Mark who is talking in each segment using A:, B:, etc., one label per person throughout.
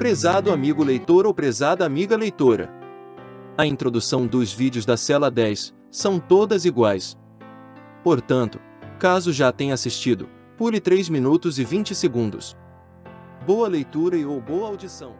A: Prezado amigo leitor ou prezada amiga leitora. A introdução dos vídeos da cela 10 são todas iguais. Portanto, caso já tenha assistido, pule 3 minutos e 20 segundos. Boa leitura ou boa audição.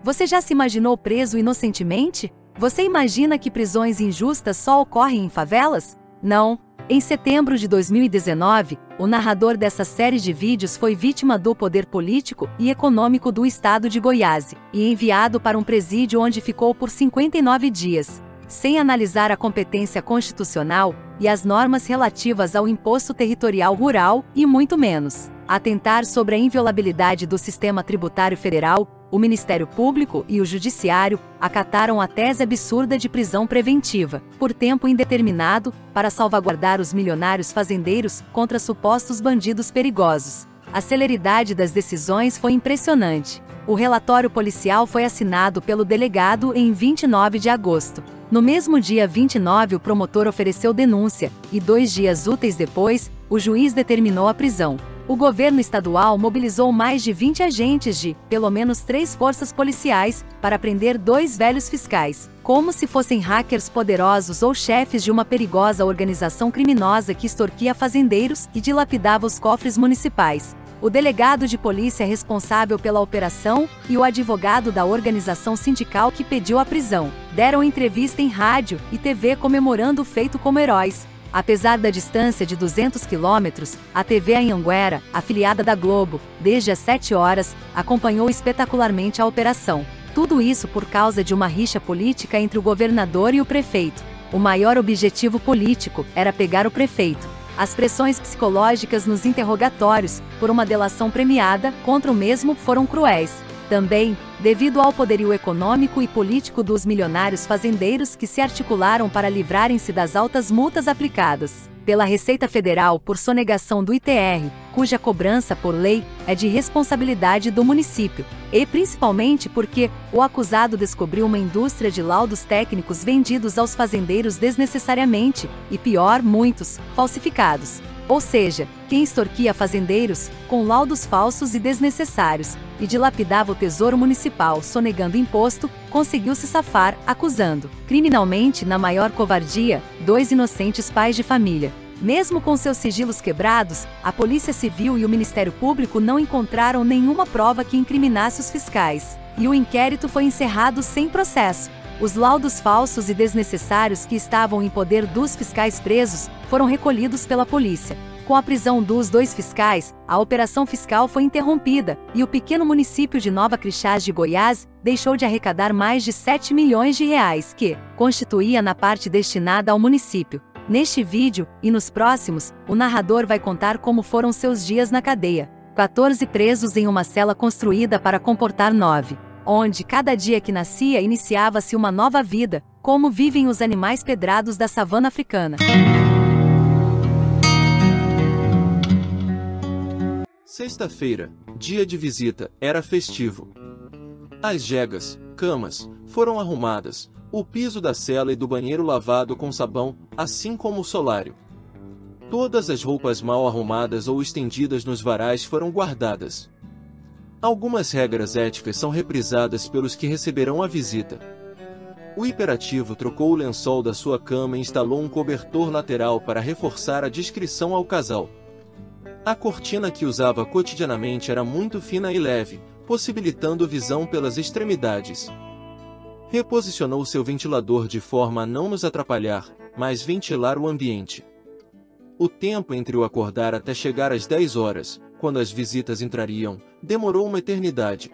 B: Você já se imaginou preso inocentemente? Você imagina que prisões injustas só ocorrem em favelas? Não. Em setembro de 2019, o narrador dessa série de vídeos foi vítima do poder político e econômico do estado de Goiás e enviado para um presídio onde ficou por 59 dias, sem analisar a competência constitucional e as normas relativas ao imposto territorial rural e muito menos atentar sobre a inviolabilidade do sistema tributário federal. O Ministério Público e o Judiciário acataram a tese absurda de prisão preventiva, por tempo indeterminado, para salvaguardar os milionários fazendeiros contra supostos bandidos perigosos. A celeridade das decisões foi impressionante. O relatório policial foi assinado pelo delegado em 29 de agosto. No mesmo dia 29, o promotor ofereceu denúncia, e 2 dias úteis depois, o juiz determinou a prisão. O governo estadual mobilizou mais de 20 agentes de, pelo menos 3 forças policiais, para prender 2 velhos fiscais, como se fossem hackers poderosos ou chefes de uma perigosa organização criminosa que extorquia fazendeiros e dilapidava os cofres municipais. O delegado de polícia responsável pela operação e o advogado da organização sindical que pediu a prisão deram entrevista em rádio e TV comemorando o feito como heróis. Apesar da distância de 200 quilômetros, a TV Anhanguera, afiliada da Globo, desde as 7 horas, acompanhou espetacularmente a operação. Tudo isso por causa de uma rixa política entre o governador e o prefeito. O maior objetivo político era pegar o prefeito. As pressões psicológicas nos interrogatórios, por uma delação premiada, contra o mesmo, foram cruéis. Também, devido ao poderio econômico e político dos milionários fazendeiros que se articularam para livrarem-se das altas multas aplicadas pela Receita Federal por sonegação do ITR, cuja cobrança por lei é de responsabilidade do município, e principalmente porque o acusado descobriu uma indústria de laudos técnicos vendidos aos fazendeiros desnecessariamente, e pior, muitos, falsificados. Ou seja, quem extorquia fazendeiros, com laudos falsos e desnecessários, e dilapidava o tesouro municipal sonegando imposto, conseguiu se safar, acusando, criminalmente na maior covardia, 2 inocentes pais de família. Mesmo com seus sigilos quebrados, a Polícia Civil e o Ministério Público não encontraram nenhuma prova que incriminasse os fiscais, e o inquérito foi encerrado sem processo. Os laudos falsos e desnecessários que estavam em poder dos fiscais presos foram recolhidos pela polícia. Com a prisão dos 2 fiscais, a operação fiscal foi interrompida, e o pequeno município de Nova Crixás de Goiás deixou de arrecadar mais de 7 milhões de reais que constituía na parte destinada ao município. Neste vídeo, e nos próximos, o narrador vai contar como foram seus dias na cadeia. 14 presos em uma cela construída para comportar 9. Onde cada dia que nascia iniciava-se uma nova vida, como vivem os animais pedrados da savana africana.
A: Sexta-feira, dia de visita, era festivo. As jegas, camas, foram arrumadas, o piso da cela e do banheiro lavado com sabão, assim como o solário. Todas as roupas mal arrumadas ou estendidas nos varais foram guardadas. Algumas regras éticas são reprisadas pelos que receberão a visita. O hiperativo trocou o lençol da sua cama e instalou um cobertor lateral para reforçar a discrição ao casal. A cortina que usava cotidianamente era muito fina e leve, possibilitando visão pelas extremidades. Reposicionou seu ventilador de forma a não nos atrapalhar, mas ventilar o ambiente. O tempo entre o acordar até chegar às 10 horas, quando as visitas entrariam, demorou uma eternidade.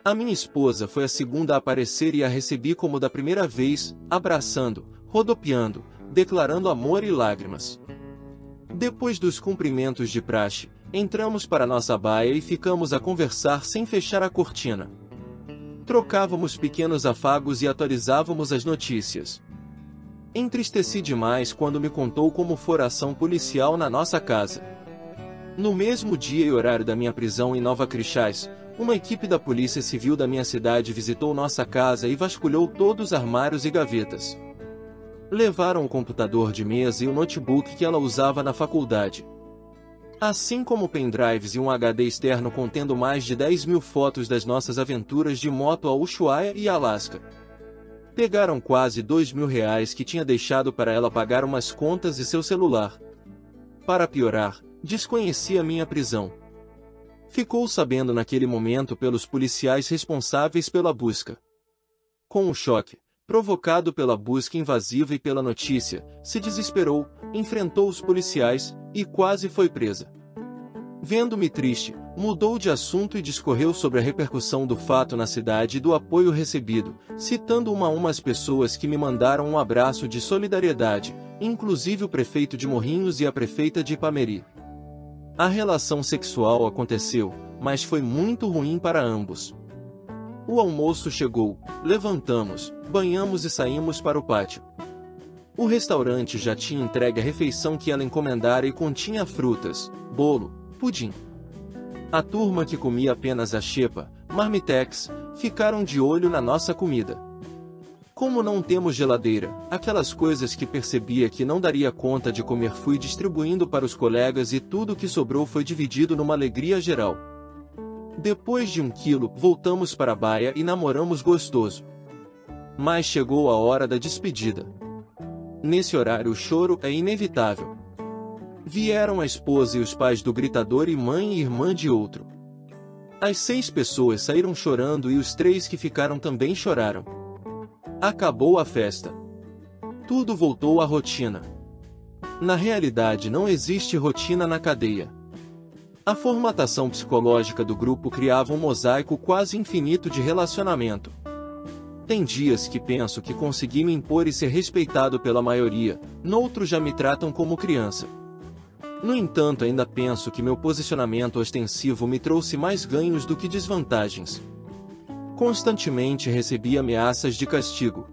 A: A minha esposa foi a segunda a aparecer e a recebi como da primeira vez, abraçando, rodopiando, declarando amor e lágrimas. Depois dos cumprimentos de praxe, entramos para nossa baia e ficamos a conversar sem fechar a cortina. Trocávamos pequenos afagos e atualizávamos as notícias. Entristeci demais quando me contou como fora a ação policial na nossa casa. No mesmo dia e horário da minha prisão em Nova Crixás, uma equipe da Polícia Civil da minha cidade visitou nossa casa e vasculhou todos os armários e gavetas. Levaram o computador de mesa e o notebook que ela usava na faculdade. assim como pendrives e um HD externo contendo mais de 10.000 fotos das nossas aventuras de moto a Ushuaia e Alasca. Pegaram quase R$2.000 que tinha deixado para ela pagar umas contas e seu celular. Para piorar, desconhecia minha prisão. Ficou sabendo naquele momento pelos policiais responsáveis pela busca. Com o choque, provocado pela busca invasiva e pela notícia, se desesperou, enfrentou os policiais, e quase foi presa. Vendo-me triste, mudou de assunto e discorreu sobre a repercussão do fato na cidade e do apoio recebido, citando uma a uma as pessoas que me mandaram um abraço de solidariedade, inclusive o prefeito de Morrinhos e a prefeita de Ipameri. A relação sexual aconteceu, mas foi muito ruim para ambos. O almoço chegou, levantamos, banhamos e saímos para o pátio. O restaurante já tinha entregue a refeição que ela encomendara e continha frutas, bolo, pudim. A turma que comia apenas a xepa, marmitex, ficaram de olho na nossa comida. Como não temos geladeira, aquelas coisas que percebia que não daria conta de comer fui distribuindo para os colegas e tudo que sobrou foi dividido numa alegria geral. Depois de 1 quilo, voltamos para a baia e namoramos gostoso. Mas chegou a hora da despedida. Nesse horário o choro é inevitável. Vieram a esposa e os pais do gritador e mãe e irmã de outro. As 6 pessoas saíram chorando e os 3 que ficaram também choraram. Acabou a festa. Tudo voltou à rotina. Na realidade não existe rotina na cadeia. A formatação psicológica do grupo criava um mosaico quase infinito de relacionamento. Tem dias que penso que consegui me impor e ser respeitado pela maioria, noutros já me tratam como criança. No entanto, ainda penso que meu posicionamento ostensivo me trouxe mais ganhos do que desvantagens. Constantemente recebi ameaças de castigo.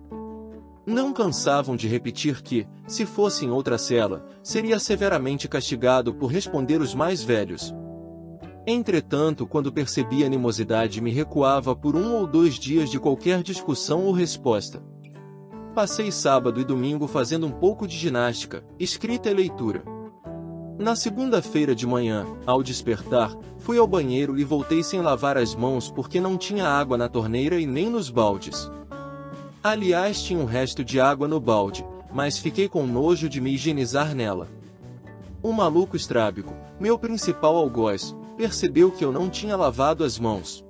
A: Não cansavam de repetir que, se fosse em outra cela, seria severamente castigado por responder os mais velhos. Entretanto, quando percebi animosidade, me recuava por 1 ou 2 dias de qualquer discussão ou resposta. Passei sábado e domingo fazendo um pouco de ginástica, escrita e leitura. Na segunda-feira de manhã, ao despertar, fui ao banheiro e voltei sem lavar as mãos porque não tinha água na torneira e nem nos baldes. Aliás, tinha um resto de água no balde, mas fiquei com nojo de me higienizar nela. O maluco estrábico, meu principal algoz, percebeu que eu não tinha lavado as mãos.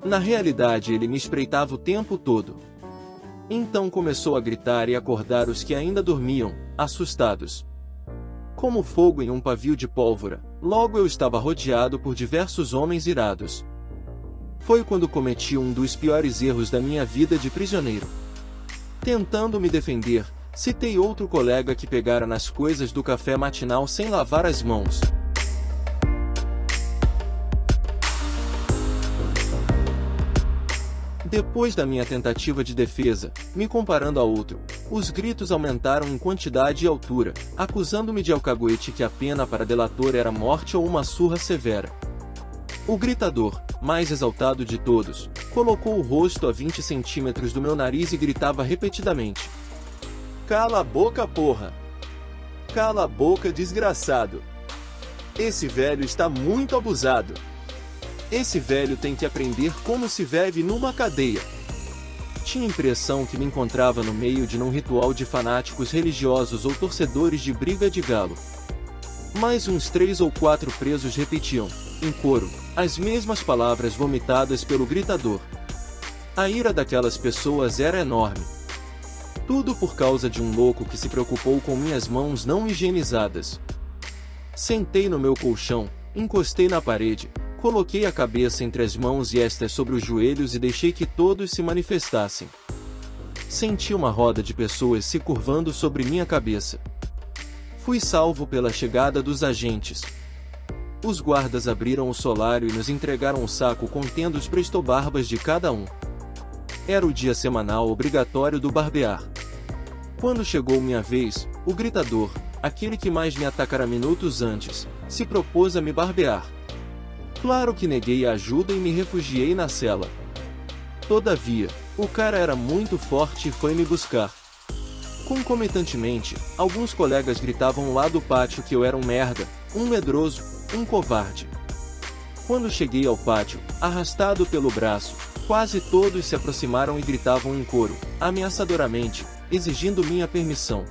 A: Na realidade, ele me espreitava o tempo todo. Então começou a gritar e acordar os que ainda dormiam, assustados. Como fogo em um pavio de pólvora, logo eu estava rodeado por diversos homens irados. Foi quando cometi um dos piores erros da minha vida de prisioneiro. Tentando me defender, citei outro colega que pegara nas coisas do café matinal sem lavar as mãos. Depois da minha tentativa de defesa, me comparando a outro, os gritos aumentaram em quantidade e altura, acusando-me de alcaguete que a pena para delator era morte ou uma surra severa. O gritador, mais exaltado de todos, colocou o rosto a 20 centímetros do meu nariz e gritava repetidamente: "Cala a boca, porra! Cala a boca, desgraçado! Esse velho está muito abusado! Esse velho tem que aprender como se vive numa cadeia." Tinha a impressão que me encontrava no meio de um ritual de fanáticos religiosos ou torcedores de briga de galo. Mais uns 3 ou 4 presos repetiam, em coro, as mesmas palavras vomitadas pelo gritador. A ira daquelas pessoas era enorme. Tudo por causa de um louco que se preocupou com minhas mãos não higienizadas. Sentei no meu colchão, encostei na parede, coloquei a cabeça entre as mãos e estas sobre os joelhos e deixei que todos se manifestassem. Senti uma roda de pessoas se curvando sobre minha cabeça. Fui salvo pela chegada dos agentes. Os guardas abriram o solário e nos entregaram um saco contendo os prestobarbas de cada um. Era o dia semanal obrigatório do barbear. Quando chegou minha vez, o gritador, aquele que mais me atacara minutos antes, se propôs a me barbear. Claro que neguei a ajuda e me refugiei na cela. Todavia, o cara era muito forte e foi me buscar. Concomitantemente, alguns colegas gritavam lá do pátio que eu era um merda, um medroso, um covarde. Quando cheguei ao pátio, arrastado pelo braço, quase todos se aproximaram e gritavam em coro, ameaçadoramente, exigindo minha permissão.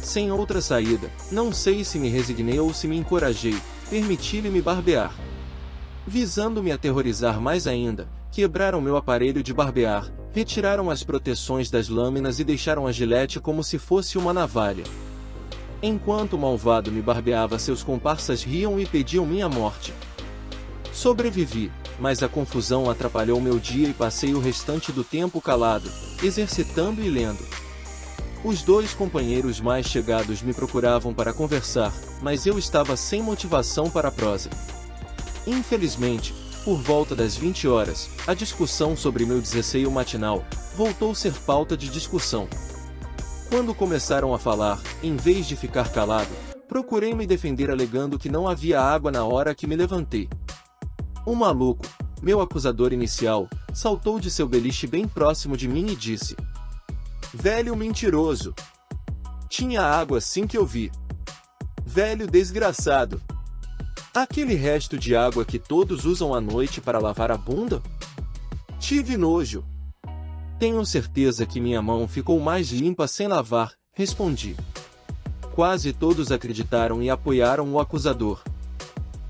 A: Sem outra saída, não sei se me resignei ou se me encorajei, permiti-lhe me barbear. Visando me aterrorizar mais ainda, quebraram meu aparelho de barbear, retiraram as proteções das lâminas e deixaram a gilete como se fosse uma navalha. Enquanto o malvado me barbeava, seus comparsas riam e pediam minha morte. Sobrevivi, mas a confusão atrapalhou meu dia e passei o restante do tempo calado, exercitando e lendo. Os dois companheiros mais chegados me procuravam para conversar, mas eu estava sem motivação para a prosa. Infelizmente, por volta das 20 horas, a discussão sobre meu desasseio matinal voltou a ser pauta de discussão. Quando começaram a falar, em vez de ficar calado, procurei me defender alegando que não havia água na hora que me levantei. Um maluco, meu acusador inicial, saltou de seu beliche bem próximo de mim e disse: "Velho mentiroso! Tinha água assim que eu vi. Velho desgraçado! Aquele resto de água que todos usam à noite para lavar a bunda? Tive nojo. Tenho certeza que minha mão ficou mais limpa sem lavar", respondi. Quase todos acreditaram e apoiaram o acusador.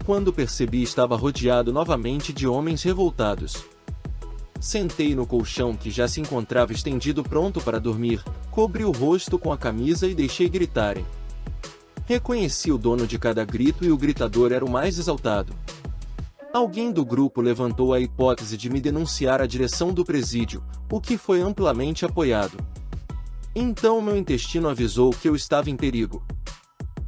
A: Quando percebi, estava rodeado novamente de homens revoltados. Sentei no colchão que já se encontrava estendido pronto para dormir, cobri o rosto com a camisa e deixei gritarem. Reconheci o dono de cada grito e o gritador era o mais exaltado. Alguém do grupo levantou a hipótese de me denunciar à direção do presídio, o que foi amplamente apoiado. Então meu intestino avisou que eu estava em perigo.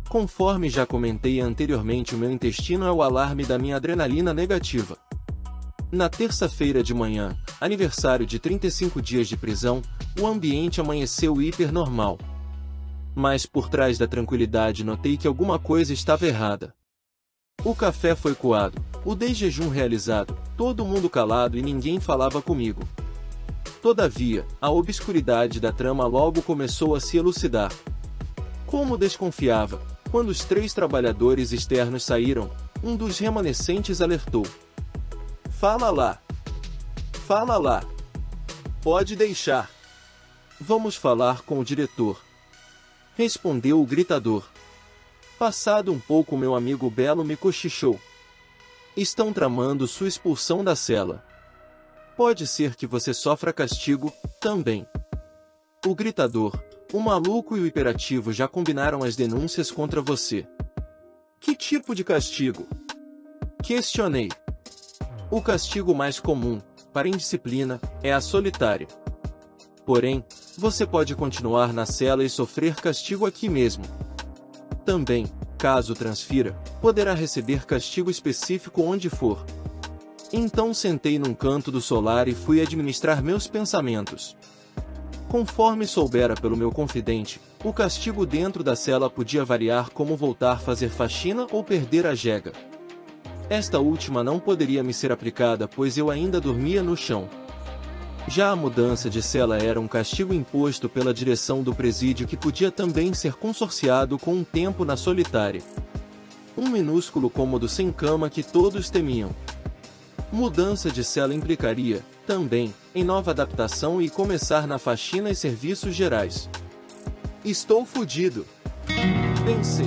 A: Conforme já comentei anteriormente, o meu intestino é o alarme da minha adrenalina negativa. Na terça-feira de manhã, aniversário de 35 dias de prisão, o ambiente amanheceu hipernormal. Mas por trás da tranquilidade notei que alguma coisa estava errada. O café foi coado, o desjejum realizado, todo mundo calado e ninguém falava comigo. Todavia, a obscuridade da trama logo começou a se elucidar. Como desconfiava, quando os 3 trabalhadores externos saíram, um dos remanescentes alertou: "Fala lá! Fala lá! Pode deixar! Vamos falar com o diretor", respondeu o gritador. Passado um pouco, meu amigo Belo me cochichou: "Estão tramando sua expulsão da cela. Pode ser que você sofra castigo, também." O gritador, o maluco e o hiperativo já combinaram as denúncias contra você. "Que tipo de castigo?" questionei. "O castigo mais comum, para indisciplina, é a solitária. Porém, você pode continuar na cela e sofrer castigo aqui mesmo. Também, caso transfira, poderá receber castigo específico onde for." Então sentei num canto do solar e fui administrar meus pensamentos. Conforme soubera pelo meu confidente, o castigo dentro da cela podia variar, como voltar a fazer faxina ou perder a jega. Esta última não poderia me ser aplicada, pois eu ainda dormia no chão. Já a mudança de cela era um castigo imposto pela direção do presídio, que podia também ser consorciado com um tempo na solitária. Um minúsculo cômodo sem cama que todos temiam. Mudança de cela implicaria, também, em nova adaptação e começar na faxina e serviços gerais. "Estou fudido", pensei.